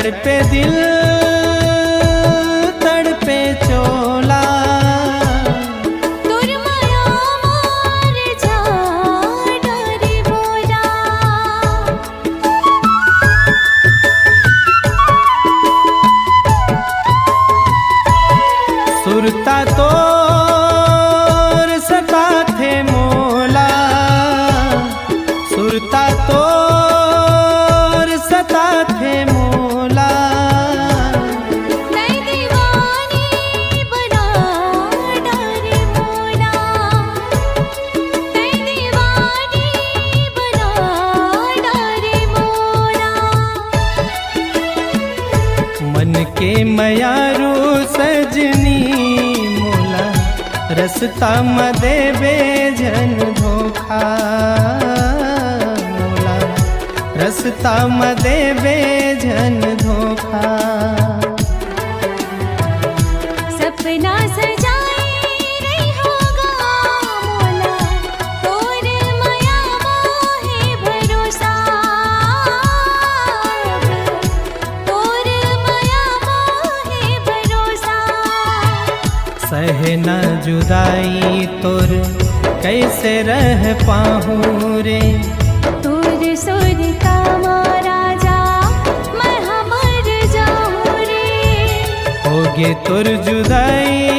तड़पे दिल तड़पे चोला, तुर माया मार जा डरी बोला। सुरता तोर सता थे मोला, सुरता तोर सता थे मोला। मैं दीवानी बना डरे मोला, मैं दीवानी बना डरे मोला। मन के मयारू सजनी मोला, रस्ता म देवे जन धोखा मोला, रस्ता म देवे जन धोखा। सपना सजाए रही होगा मोला, तोर माया मोहे भरोसा। तोर माया मोहे भरोसा। सहे न जुदाई तोर कैसे रह पाहूँ रे, तोर सुरता मारा जा मैं हमर जाऊँ रे। होगे तोर जुदाई